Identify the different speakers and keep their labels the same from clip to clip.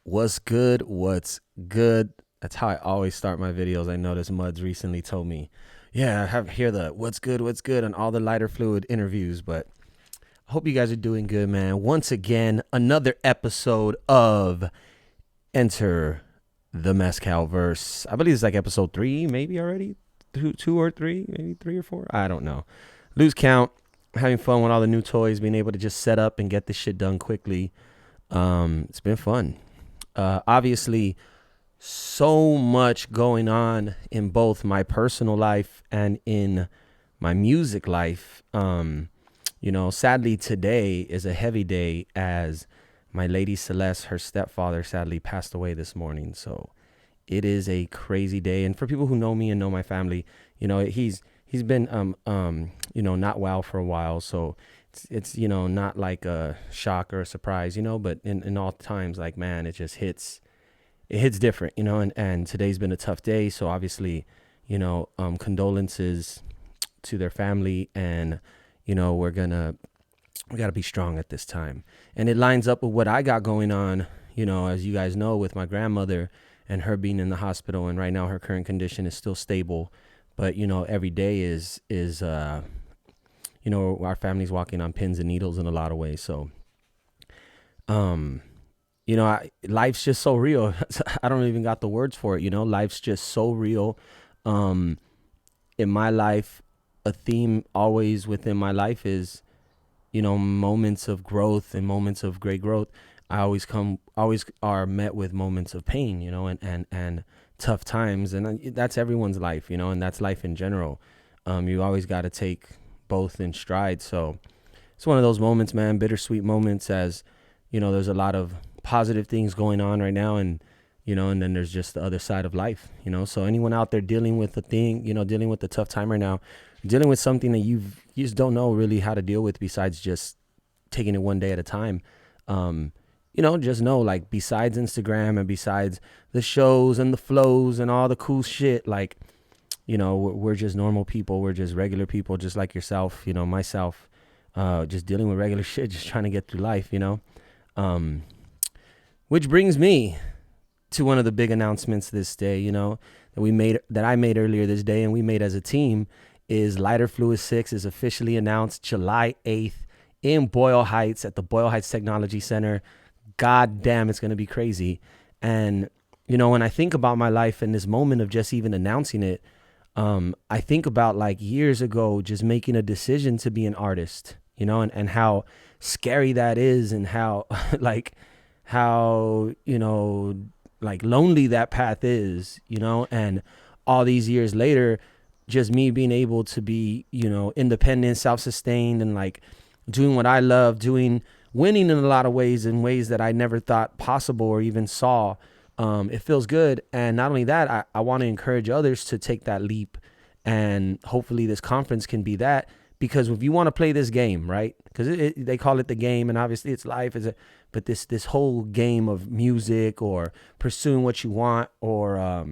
Speaker 1: What's good? What's good? That's how I always start my videos. I noticed Muds recently told me, yeah, I have hear the what's good on all the lighter fluid interviews, but I hope you guys are doing good, man. Once again, another episode of Enter the MescalVerse. I believe it's like episode 3, maybe already. Two or three, maybe 3 or 4. I don't know. Lose count. Having fun with all the new toys, being able to just set up and get this shit done quickly. It's been fun. Obviously, so much going on in both my personal life and in my music life. Sadly, today is a heavy day as my lady Celeste, her stepfather, sadly passed away this morning. So it is a crazy day. And for people who know me and know my family, he's been not well for a while. So it's not like a shock or a surprise, but in all times, like, man, it hits different, and today's been a tough day. So obviously, condolences to their family, and we gotta be strong at this time. And it lines up with what I got going on, as you guys know, with my grandmother and her being in the hospital. And right now her current condition is still stable, but every day is our family's walking on pins and needles in a lot of ways. So life's just so real. I don't even got the words for it. Life's just so real. In my life, a theme always within my life is, moments of growth and moments of great growth. I always are met with moments of pain, and tough times. And that's everyone's life, and that's life in general. You always got to take both in stride. So it's one of those moments, man, bittersweet moments, as, there's a lot of positive things going on right now, and and then there's just the other side of life. So anyone out there dealing with dealing with the tough time right now, dealing with something that you just don't know really how to deal with, besides just taking it one day at a time, just know, like, besides Instagram and besides the shows and the flows and all the cool shit, like, we're just normal people. We're just regular people, just like yourself, myself, just dealing with regular shit, just trying to get through life, which brings me to one of the big announcements this day, that I made earlier this day, and we made as a team, is Lighter Fluid 6 is officially announced July 8th in Boyle Heights at the Boyle Heights Technology Center. God damn, it's going to be crazy. And, when I think about my life in this moment of just even announcing it, I think about, like, years ago, just making a decision to be an artist, and how scary that is, and how, like lonely that path is, and all these years later, just me being able to be, independent, self-sustained, and, like, doing what I love doing, winning in a lot of ways, in ways that I never thought possible or even saw. It feels good. And not only that, I want to encourage others to take that leap, and hopefully this conference can be that. Because if you want to play this game, right? Because they call it the game, and obviously it's life. But this whole game of music, or pursuing what you want, or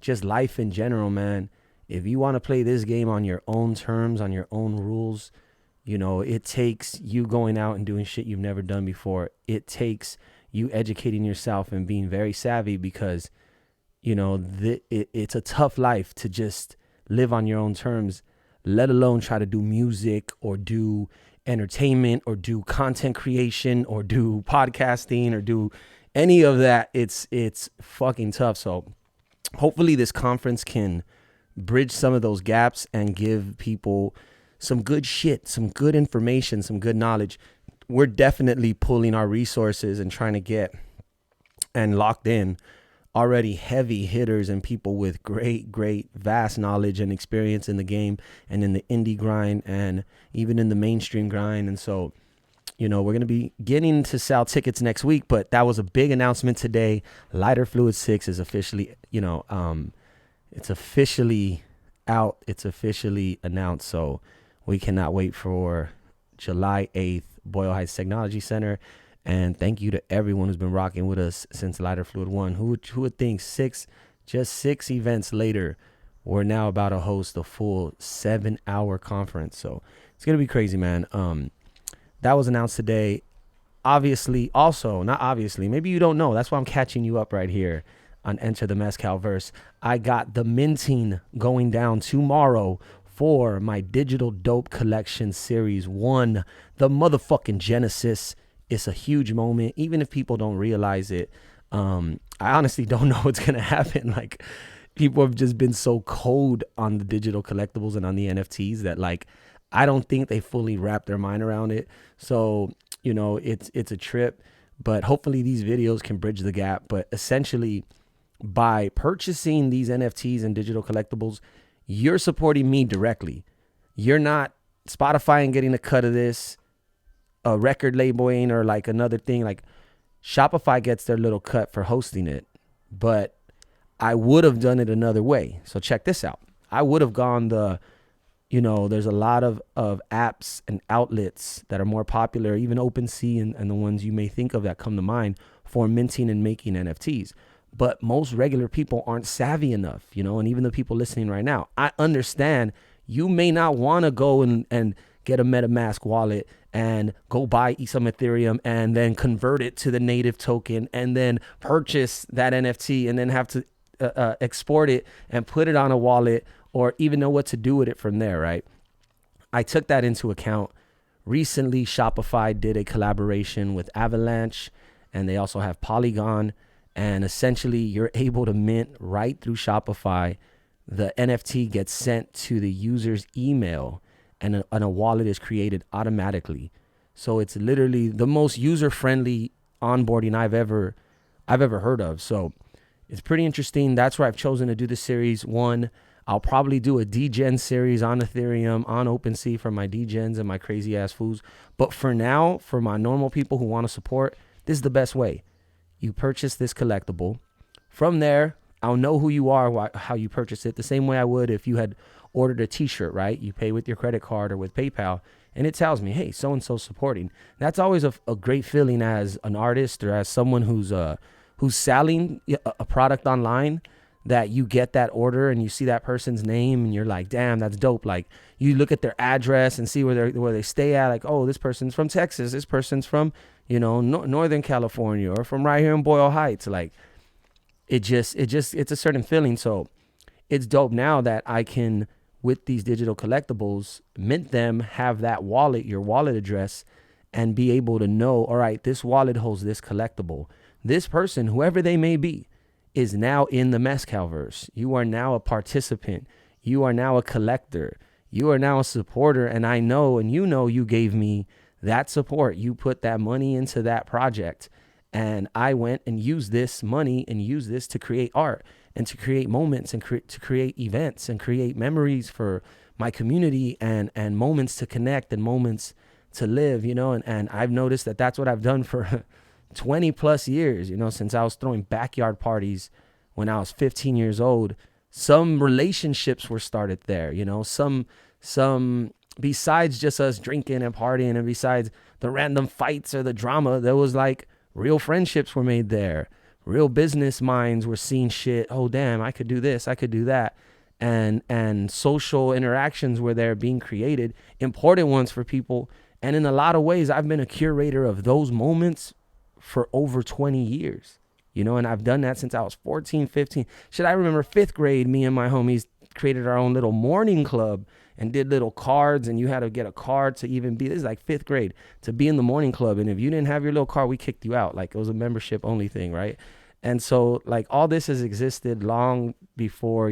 Speaker 1: just life in general, man. If you want to play this game on your own terms, on your own rules, it takes you going out and doing shit you've never done before. It takes you educating yourself and being very savvy, because, it's a tough life to just live on your own terms, let alone try to do music or do entertainment or do content creation or do podcasting or do any of that. It's fucking tough. So hopefully this conference can bridge some of those gaps and give people some good shit, some good information, some good knowledge. We're definitely pulling our resources and trying to get and locked in already heavy hitters and people with great, vast knowledge and experience in the game and in the indie grind and even in the mainstream grind. And so, we're going to be getting to sell tickets next week, but that was a big announcement today. Lighter Fluid 6 is officially, it's officially out. It's officially announced. So we cannot wait for July 8th, Boyle Heights Technology Center. And thank you to everyone who's been rocking with us since Lighter Fluid 1. Who would think just six events later, we're now about to host a full 7-hour conference. So it's going to be crazy, man. That was announced today. obviously, also, not obviously, maybe you don't know. That's why I'm catching you up right here on Enter the MescalVerse. I got the minting going down tomorrow for my Digital Dope Collection Series 1, the motherfucking Genesis. It's a huge moment, even if people don't realize it. I honestly don't know what's going to happen. Like, people have just been so cold on the digital collectibles and on the NFTs that, like, I don't think they fully wrap their mind around it. So, you know, it's a trip, but hopefully these videos can bridge the gap. But essentially, by purchasing these NFTs and digital collectibles, you're supporting me directly. You're not Spotify and getting a cut of this, a record labeling, or like another thing. Like, Shopify gets their little cut for hosting it, but I would have done it another way. So check this out. I would have gone there's a lot of apps and outlets that are more popular, even OpenSea and the ones you may think of that come to mind for minting and making NFTs. But most regular people aren't savvy enough, and even the people listening right now, I understand you may not want to go and get a MetaMask wallet and go buy some Ethereum and then convert it to the native token and then purchase that NFT and then have to export it and put it on a wallet or even know what to do with it from there, right? I took that into account. Recently, Shopify did a collaboration with Avalanche, and they also have Polygon. And essentially, you're able to mint right through Shopify. The NFT gets sent to the user's email, and a wallet is created automatically. So it's literally the most user-friendly onboarding I've ever heard of. So it's pretty interesting. That's where I've chosen to do the series 1. I'll probably do a DGen series on Ethereum, on OpenSea for my DGens and my crazy ass fools. But for now, for my normal people who want to support, this is the best way. You purchase this collectible. From there, I'll know who you are, how you purchase it, the same way I would if you had ordered a t-shirt, right? You pay with your credit card or with PayPal, and it tells me, hey, so-and-so supporting. That's always a great feeling as an artist or as someone who's selling a product online, that you get that order and you see that person's name and you're like, damn, that's dope. Like, you look at their address and see where they stay at. Like, oh, this person's from Texas. This person's from, Northern California or from right here in Boyle Heights. Like, it's a certain feeling. So it's dope now that I can, with these digital collectibles, mint them, have that wallet, your wallet address, and be able to know, all right, this wallet holds this collectible. This person, whoever they may be, is now in the MescalVerse. You are now a participant. You are now a collector. You are now a supporter. And I know, and you gave me that support. You put that money into that project. And I went and used this money and used this to create art and to create moments and to create events and create memories for my community and moments to connect and moments to live, and I've noticed that that's what I've done for 20 plus years, since I was throwing backyard parties when I was 15 years old. Some relationships were started there, some besides just us drinking and partying, and besides the random fights or the drama, there was like real friendships were made there. Real business minds were seeing shit. Oh, damn, I could do this. I could do that. And social interactions were there being created, important ones for people. And in a lot of ways, I've been a curator of those moments for over 20 years, and I've done that since I was 14, 15. I remember 5th grade, me and my homies created our own little morning club and did little cards, and you had to get a card to even be, this is like 5th grade, to be in the morning club. And if you didn't have your little card, we kicked you out. Like, it was a membership only thing, right? And so, like, all this has existed long before,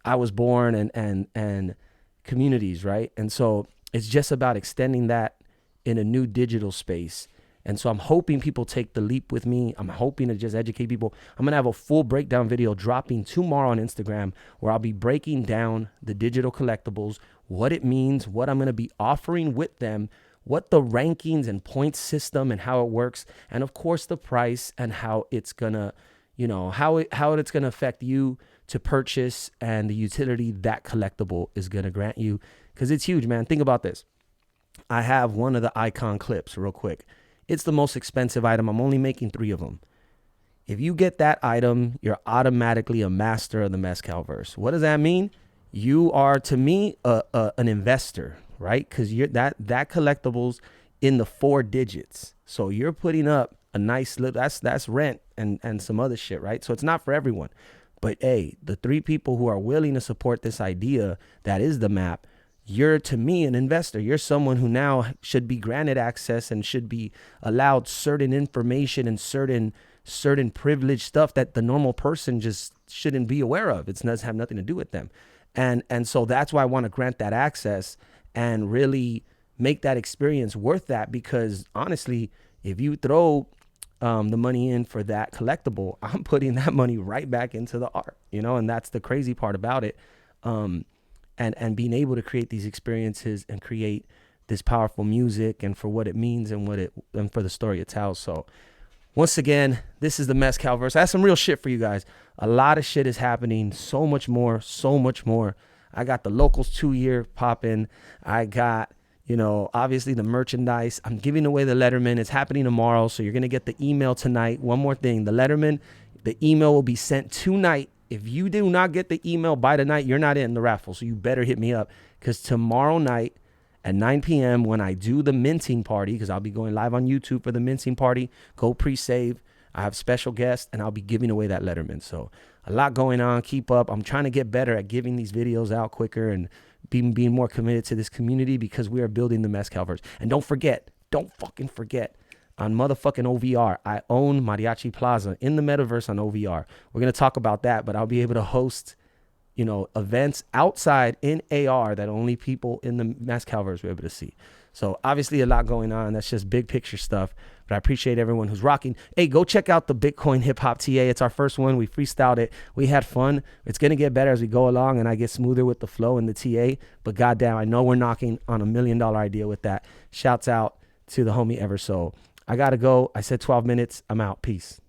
Speaker 1: I was born and communities, right? And so it's just about extending that in a new digital space. And so I'm hoping people take the leap with me. I'm hoping to just educate people. I'm going to have a full breakdown video dropping tomorrow on Instagram, where I'll be breaking down the digital collectibles, what it means, what I'm going to be offering with them, what the rankings and points system and how it works, and of course the price and how it's going to, how it's going to affect you to purchase and the utility that collectible is going to grant you, because it's huge, man. Think about this. I have one of the icon clips real quick. It's the most expensive item. I'm only making 3 of them. If you get that item, you're automatically a master of the MescalVerse. What does that mean? You are, to me, an investor, right? Because that collectibles in the 4 digits. So you're putting up a nice little, that's rent and some other shit, right? So it's not for everyone. But hey, the 3 people who are willing to support this idea that is the map, you're, to me, an investor. You're someone who now should be granted access and should be allowed certain information and certain privileged stuff that the normal person just shouldn't be aware of. It doesn't have nothing to do with them. And so that's why I want to grant that access and really make that experience worth that, because honestly, if you throw the money in for that collectible, I'm putting that money right back into the art, and that's the crazy part about it. And being able to create these experiences and create this powerful music, and for what it means and for the story it tells. So once again, this is the MescalVerse. I have some real shit for you guys. A lot of shit is happening. So much more. I got the Locals 2-year popping. I got, obviously the merchandise. I'm giving away the Letterman. It's happening tomorrow. So you're going to get the email tonight. One more thing. The Letterman, the email will be sent tonight. If you do not get the email by tonight, you're not in the raffle. So you better hit me up, because tomorrow night at 9 p.m. when I do the minting party, because I'll be going live on YouTube for the minting party, go pre-save. I have special guests, and I'll be giving away that Letterman. So a lot going on. Keep up. I'm trying to get better at giving these videos out quicker and being more committed to this community, because we are building the MescalVerse. And don't fucking forget, on motherfucking OVR, I own Mariachi Plaza in the metaverse on OVR. We're going to talk about that, but I'll be able to host, events outside in AR that only people in the MescalVerse will be able to see. So obviously a lot going on. That's just big picture stuff, but I appreciate everyone who's rocking. Hey, go check out the Bitcoin Hip Hop TA. It's our first one. We freestyled it. We had fun. It's going to get better as we go along, and I get smoother with the flow and the TA, but goddamn, I know we're knocking on $1 million idea with that. Shouts out to the homie Everso. I got to go. I said 12 minutes. I'm out. Peace.